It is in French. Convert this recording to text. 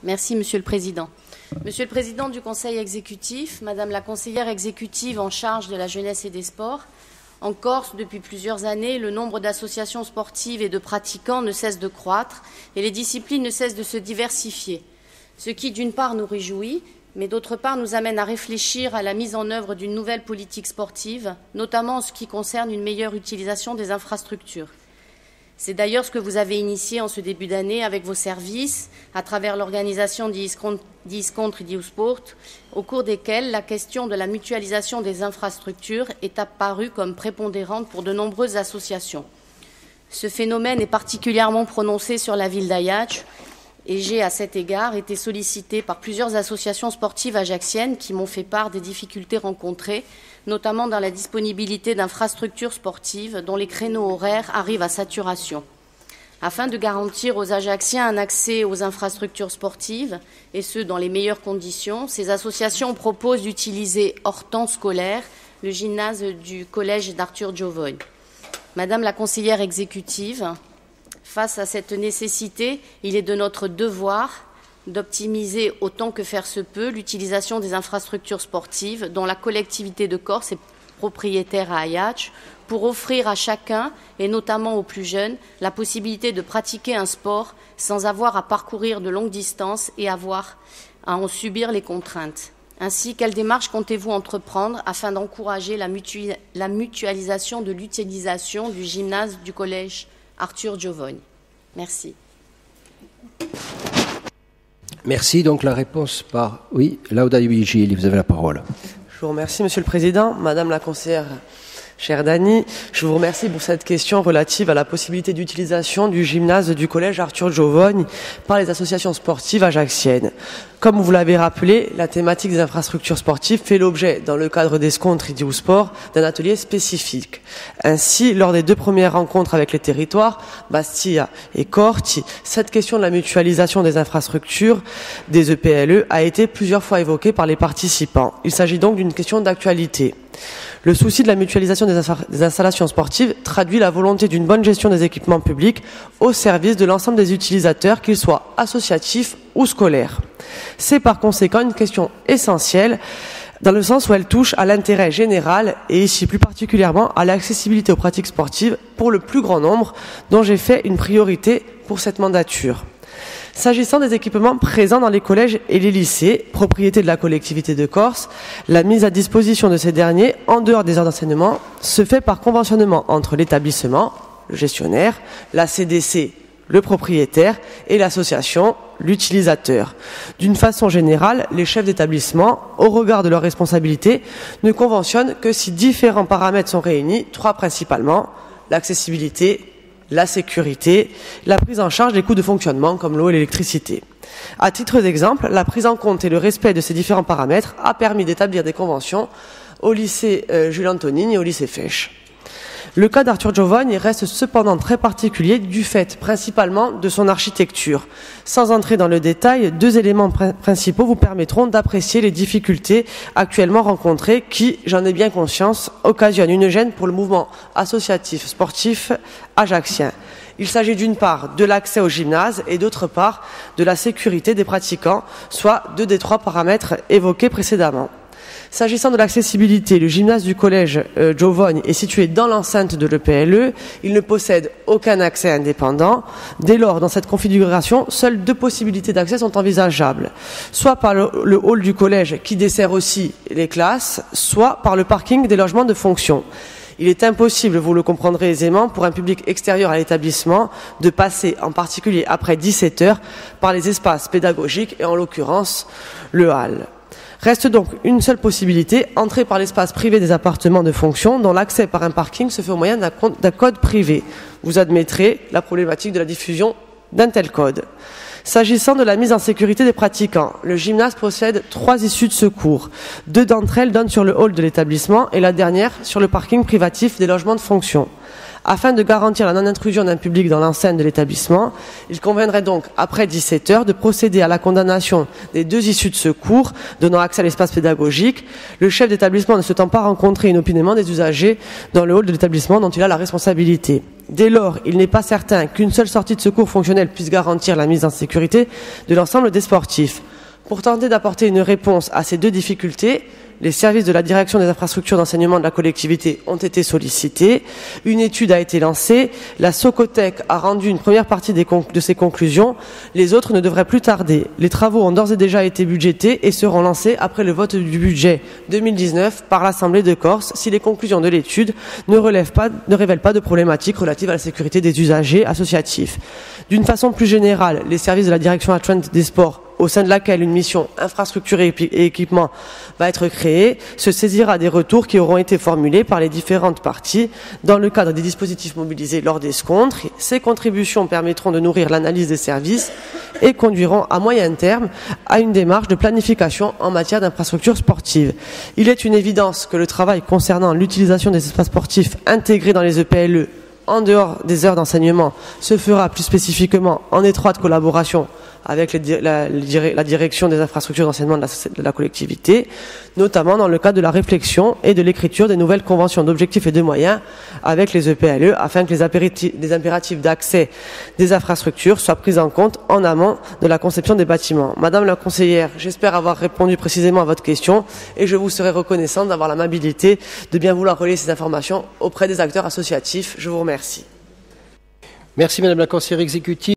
Merci, Monsieur le Président. Monsieur le Président du Conseil exécutif, Madame la conseillère exécutive en charge de la jeunesse et des sports, en Corse, depuis plusieurs années, le nombre d'associations sportives et de pratiquants ne cesse de croître et les disciplines ne cessent de se diversifier, ce qui, d'une part, nous réjouit, mais d'autre part, nous amène à réfléchir à la mise en œuvre d'une nouvelle politique sportive, notamment en ce qui concerne une meilleure utilisation des infrastructures. C'est d'ailleurs ce que vous avez initié en ce début d'année avec vos services, à travers l'organisation d'e-Scontri di Sport, au cours desquels la question de la mutualisation des infrastructures est apparue comme prépondérante pour de nombreuses associations. Ce phénomène est particulièrement prononcé sur la ville d'Ajaccio et j'ai, à cet égard, été sollicitée par plusieurs associations sportives ajacciennes qui m'ont fait part des difficultés rencontrées, notamment dans la disponibilité d'infrastructures sportives dont les créneaux horaires arrivent à saturation. Afin de garantir aux Ajacciens un accès aux infrastructures sportives, et ce, dans les meilleures conditions, ces associations proposent d'utiliser hors temps scolaire le gymnase du collège d'Arthur Giovogne. Madame la conseillère exécutive, face à cette nécessité, il est de notre devoir d'optimiser autant que faire se peut l'utilisation des infrastructures sportives dont la collectivité de Corse est propriétaire à Ajaccio pour offrir à chacun, et notamment aux plus jeunes, la possibilité de pratiquer un sport sans avoir à parcourir de longues distances et avoir à en subir les contraintes. Ainsi, quelles démarches comptez-vous entreprendre afin d'encourager la mutualisation de l'utilisation du gymnase du collège Arthur Giovogne? Merci. Merci. Donc la réponse par... Oui, Lauda Vigili, vous avez la parole. Je vous remercie, Monsieur le Président. Madame la conseillère, chère Dani, je vous remercie pour cette question relative à la possibilité d'utilisation du gymnase du collège Arthur Giovogne par les associations sportives ajacciennes. Comme vous l'avez rappelé, la thématique des infrastructures sportives fait l'objet, dans le cadre des Scontri di Sport, d'un atelier spécifique. Ainsi, lors des 2 premières rencontres avec les territoires, Bastia et Corti, cette question de la mutualisation des infrastructures des EPLE a été plusieurs fois évoquée par les participants. Il s'agit donc d'une question d'actualité. Le souci de la mutualisation des installations sportives traduit la volonté d'une bonne gestion des équipements publics au service de l'ensemble des utilisateurs, qu'ils soient associatifs ou scolaires. C'est par conséquent une question essentielle dans le sens où elle touche à l'intérêt général et ici plus particulièrement à l'accessibilité aux pratiques sportives pour le plus grand nombre, dont j'ai fait une priorité pour cette mandature. S'agissant des équipements présents dans les collèges et les lycées, propriété de la collectivité de Corse, la mise à disposition de ces derniers, en dehors des heures d'enseignement, se fait par conventionnement entre l'établissement, le gestionnaire, la CDC, le propriétaire, et l'association, l'utilisateur. D'une façon générale, les chefs d'établissement, au regard de leurs responsabilités, ne conventionnent que si différents paramètres sont réunis, 3 principalement: l'accessibilité, la sécurité, la prise en charge des coûts de fonctionnement comme l'eau et l'électricité. À titre d'exemple, la prise en compte et le respect de ces différents paramètres a permis d'établir des conventions au lycée Jules Antonini et au lycée Fesch. Le cas d'Arthur Giovogne reste cependant très particulier du fait principalement de son architecture. Sans entrer dans le détail, 2 éléments principaux vous permettront d'apprécier les difficultés actuellement rencontrées qui, j'en ai bien conscience, occasionnent une gêne pour le mouvement associatif sportif ajaccien. Il s'agit d'une part de l'accès au gymnase et d'autre part de la sécurité des pratiquants, soit 2 des 3 paramètres évoqués précédemment. S'agissant de l'accessibilité, le gymnase du collège Giovogne est situé dans l'enceinte de l'EPLE. Il ne possède aucun accès indépendant. Dès lors, dans cette configuration, seules 2 possibilités d'accès sont envisageables. Soit par le hall du collège qui dessert aussi les classes, soit par le parking des logements de fonction. Il est impossible, vous le comprendrez aisément, pour un public extérieur à l'établissement de passer, en particulier après 17 heures, par les espaces pédagogiques et en l'occurrence le hall. Reste donc une seule possibilité, entrer par l'espace privé des appartements de fonction dont l'accès par un parking se fait au moyen d'un code privé. Vous admettrez la problématique de la diffusion d'un tel code. S'agissant de la mise en sécurité des pratiquants, le gymnase possède 3 issues de secours. 2 d'entre elles donnent sur le hall de l'établissement et la dernière sur le parking privatif des logements de fonction. Afin de garantir la non-intrusion d'un public dans l'enceinte de l'établissement, il conviendrait donc, après 17 heures, de procéder à la condamnation des 2 issues de secours donnant accès à l'espace pédagogique, le chef d'établissement ne souhaitant pas rencontrer inopinément des usagers dans le hall de l'établissement dont il a la responsabilité. Dès lors, il n'est pas certain qu'une seule sortie de secours fonctionnelle puisse garantir la mise en sécurité de l'ensemble des sportifs. Pour tenter d'apporter une réponse à ces deux difficultés, les services de la direction des infrastructures d'enseignement de la collectivité ont été sollicités. Une étude a été lancée. La Socotec a rendu une première partie de ses conclusions. Les autres ne devraient plus tarder. Les travaux ont d'ores et déjà été budgétés et seront lancés après le vote du budget 2019 par l'Assemblée de Corse si les conclusions de l'étude ne révèlent pas de problématiques relatives à la sécurité des usagers associatifs. D'une façon plus générale, les services de la direction adjointe des sports, au sein de laquelle une mission infrastructure et équipement va être créée, se saisira des retours qui auront été formulés par les différentes parties dans le cadre des dispositifs mobilisés lors des scontres. Ces contributions permettront de nourrir l'analyse des services et conduiront à moyen terme à une démarche de planification en matière d'infrastructures sportives. Il est une évidence que le travail concernant l'utilisation des espaces sportifs intégrés dans les EPLE en dehors des heures d'enseignement se fera plus spécifiquement en étroite collaboration avec la direction des infrastructures d'enseignement de la collectivité, notamment dans le cadre de la réflexion et de l'écriture des nouvelles conventions d'objectifs et de moyens avec les EPLE, afin que les impératifs d'accès des infrastructures soient pris en compte en amont de la conception des bâtiments. Madame la conseillère, j'espère avoir répondu précisément à votre question et je vous serai reconnaissante d'avoir l'amabilité de bien vouloir relayer ces informations auprès des acteurs associatifs. Je vous remercie. Merci Madame la conseillère exécutive.